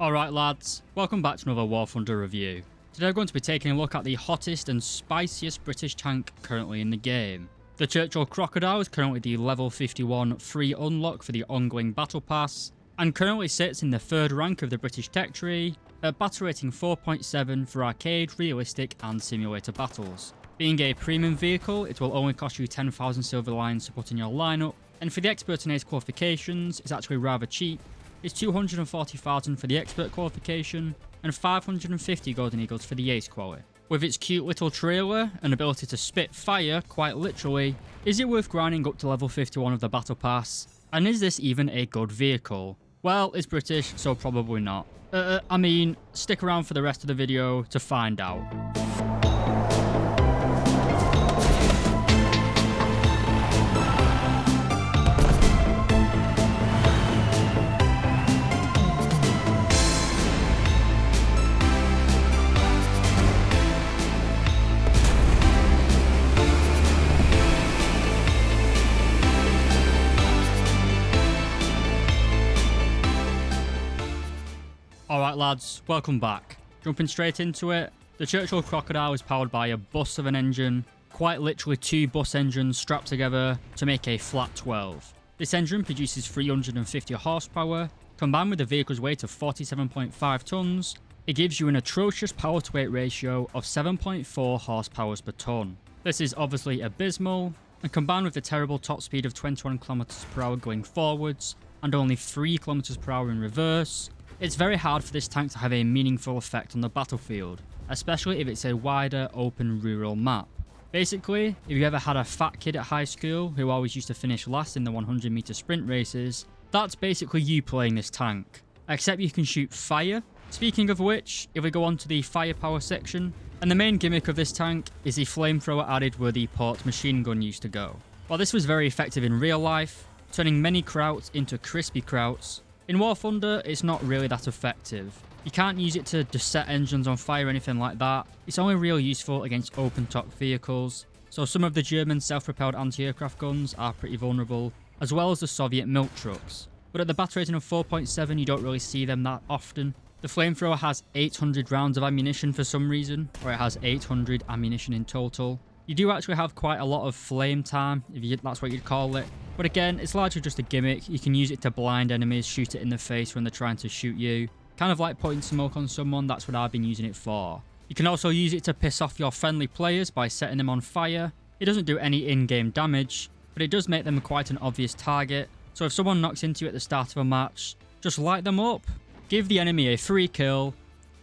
Alright lads, welcome back to another War Thunder review. Today we're going to be taking a look at the hottest and spiciest British tank currently in the game. The Churchill Crocodile is currently the level 51 free unlock for the ongoing battle pass, and currently sits in the third rank of the British tech tree, at battle rating 4.7 for arcade, realistic and simulator battles. Being a premium vehicle, it will only cost you 10,000 silver lions to put in your lineup, and for the expert and ace qualifications, it's actually rather cheap. It's 240,000 for the expert qualification and 550 golden eagles for the ace quali. With its cute little trailer and ability to spit fire, quite literally, is it worth grinding up to level 51 of the battle pass? And is this even a good vehicle? Well, it's British, so probably not. I mean, stick around for the rest of the video to find out. Alright lads, welcome back. Jumping straight into it, the Churchill Crocodile is powered by a bus of an engine, quite literally two bus engines strapped together to make a flat 12. This engine produces 350 horsepower, combined with the vehicle's weight of 47.5 tons, it gives you an atrocious power to weight ratio of 7.4 horsepower per ton. This is obviously abysmal, and combined with the terrible top speed of 21 km per hour going forwards, and only 3 km per hour in reverse, it's very hard for this tank to have a meaningful effect on the battlefield, especially if it's a wider, open rural map. Basically, if you ever had a fat kid at high school who always used to finish last in the 100 meter sprint races, that's basically you playing this tank. Except you can shoot fire. Speaking of which, if we go on to the firepower section, and the main gimmick of this tank is the flamethrower added where the port machine gun used to go. While this was very effective in real life, turning many krauts into crispy krauts, in War Thunder, it's not really that effective. You can't use it to just set engines on fire or anything like that. It's only really useful against open-top vehicles, so some of the German self-propelled anti-aircraft guns are pretty vulnerable, as well as the Soviet milk trucks. But at the battle rating of 4.7, you don't really see them that often. The flamethrower has 800 rounds of ammunition for some reason, or it has 800 ammunition in total. You do actually have quite a lot of flame time, if that's what you'd call it. But again, it's largely just a gimmick. You can use it to blind enemies, shoot it in the face when they're trying to shoot you. Kind of like putting smoke on someone, that's what I've been using it for. You can also use it to piss off your friendly players by setting them on fire. It doesn't do any in-game damage, but it does make them quite an obvious target. So if someone knocks into you at the start of a match, just light them up. Give the enemy a free kill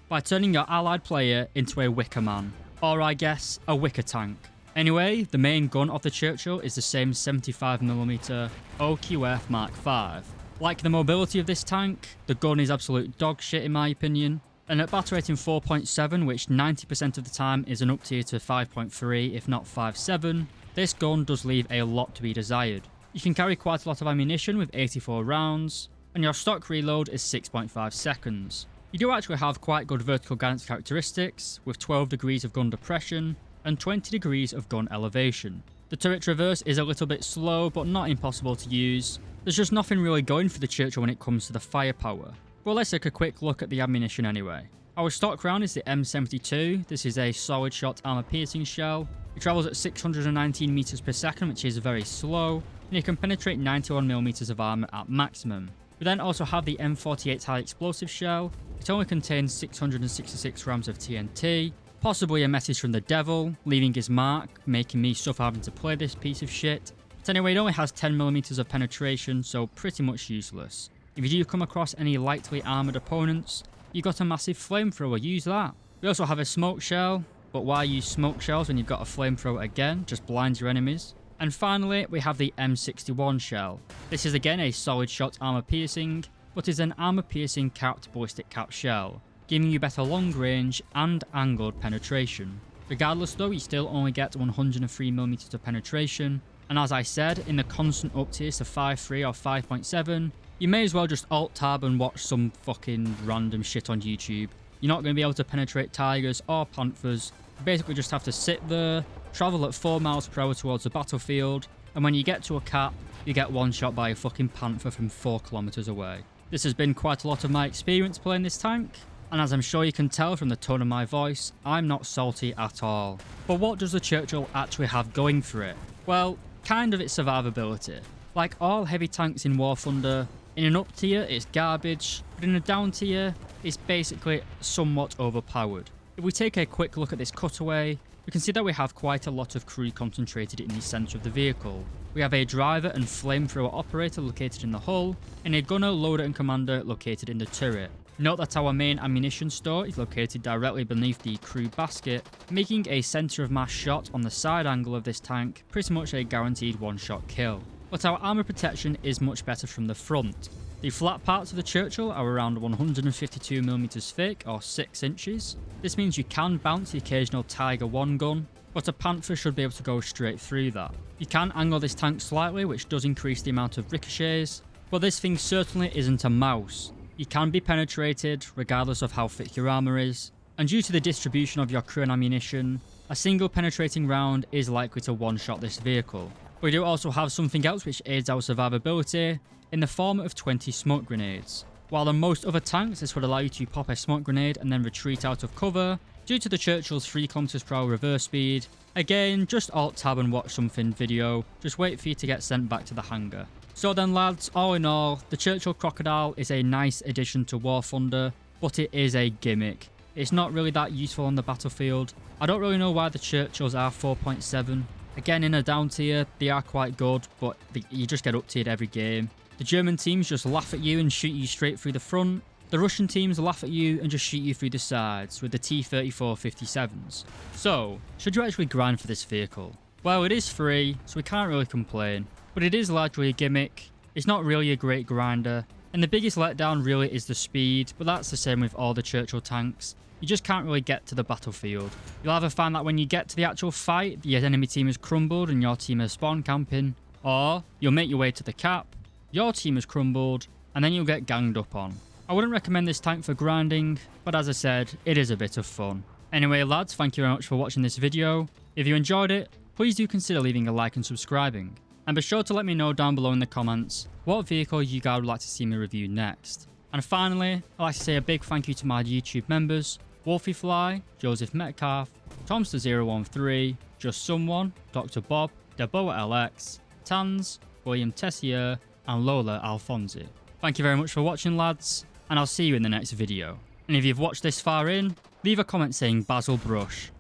by turning your allied player into a wicker man. Or I guess, a wicker tank. Anyway, the main gun of the Churchill is the same 75mm OQF Mark V. Like the mobility of this tank, the gun is absolute dog shit in my opinion, and at battle rating 4.7, which 90% of the time is an up tier to 5.3 if not 5.7, this gun does leave a lot to be desired. You can carry quite a lot of ammunition with 84 rounds, and your stock reload is 6.5 seconds. You do actually have quite good vertical guidance characteristics, with 12 degrees of gun depression, and 20 degrees of gun elevation. The turret traverse is a little bit slow, but not impossible to use. There's just nothing really going for the Churchill when it comes to the firepower. But let's take a quick look at the ammunition anyway. Our stock round is the M72. This is a solid shot armor piercing shell. It travels at 619 meters per second, which is very slow, and it can penetrate 91mm of armor at maximum. We then also have the M48 high explosive shell. It only contains 666 grams of TNT, possibly a message from the devil, leaving his mark, making me suffer having to play this piece of shit. But anyway, it only has 10mm of penetration, so pretty much useless. If you do come across any lightly armoured opponents, you got a massive flamethrower, use that. We also have a smoke shell, but why use smoke shells when you've got a flamethrower again? Just blinds your enemies. And finally, we have the M61 shell. This is again a solid shot armour piercing, but is an armour piercing capped ballistic cap shell, giving you better long range and angled penetration. Regardless though, you still only get 103mm of penetration, and as I said, in the constant up tiers to 5.3 or 5.7, you may as well just alt-tab and watch some fucking random shit on YouTube. You're not going to be able to penetrate tigers or panthers. You basically just have to sit there, travel at 4 miles per hour towards the battlefield, and when you get to a cap, you get one shot by a fucking panther from 4 kilometers away. This has been quite a lot of my experience playing this tank, and as I'm sure you can tell from the tone of my voice, I'm not salty at all. But what does the Churchill actually have going for it? Well, kind of its survivability. Like all heavy tanks in War Thunder, in an up tier it's garbage, but in a down tier it's basically somewhat overpowered. If we take a quick look at this cutaway, we can see that we have quite a lot of crew concentrated in the centre of the vehicle. We have a driver and flamethrower operator located in the hull, and a gunner, loader and commander located in the turret. Note that our main ammunition store is located directly beneath the crew basket, making a centre of mass shot on the side angle of this tank pretty much a guaranteed one-shot kill. But our armour protection is much better from the front. The flat parts of the Churchill are around 152mm thick or 6 inches. This means you can bounce the occasional Tiger 1 gun, but a Panther should be able to go straight through that. You can angle this tank slightly, which does increase the amount of ricochets, but this thing certainly isn't a mouse. You can be penetrated regardless of how thick your armour is, and due to the distribution of your crew and ammunition, a single penetrating round is likely to one-shot this vehicle. We do also have something else which aids our survivability in the form of 20 smoke grenades. While on most other tanks this would allow you to pop a smoke grenade and then retreat out of cover, due to the Churchill's 3km/h reverse speed, again just alt tab and watch something video, just wait for you to get sent back to the hangar. So then lads, all in all, the Churchill Crocodile is a nice addition to War Thunder, but it is a gimmick. It's not really that useful on the battlefield. I don't really know why the Churchills are 4.7. Again, in a down tier, they are quite good, but you just get up tiered every game. The German teams just laugh at you and shoot you straight through the front. The Russian teams laugh at you and just shoot you through the sides with the T-34-57s. So, should you actually grind for this vehicle? Well, it is free, so we can't really complain. But it is largely a gimmick. It's not really a great grinder. And the biggest letdown really is the speed, but that's the same with all the Churchill tanks. You just can't really get to the battlefield. You'll either find that when you get to the actual fight, the enemy team is crumbled and your team is spawn camping, or you'll make your way to the cap, your team is crumbled, and then you'll get ganged up on. I wouldn't recommend this tank for grinding, but as I said, it is a bit of fun. Anyway lads, thank you very much for watching this video. If you enjoyed it, please do consider leaving a like and subscribing. And be sure to let me know down below in the comments what vehicle you guys would like to see me review next. And finally, I'd like to say a big thank you to my YouTube members, Wolfie Fly, Joseph Metcalf, Tomster013, Just Someone, Dr. Bob, Deboa LX, Tans, William Tessier, and Lola Alfonsi. Thank you very much for watching lads, and I'll see you in the next video. And if you've watched this far in, leave a comment saying Basil Brush.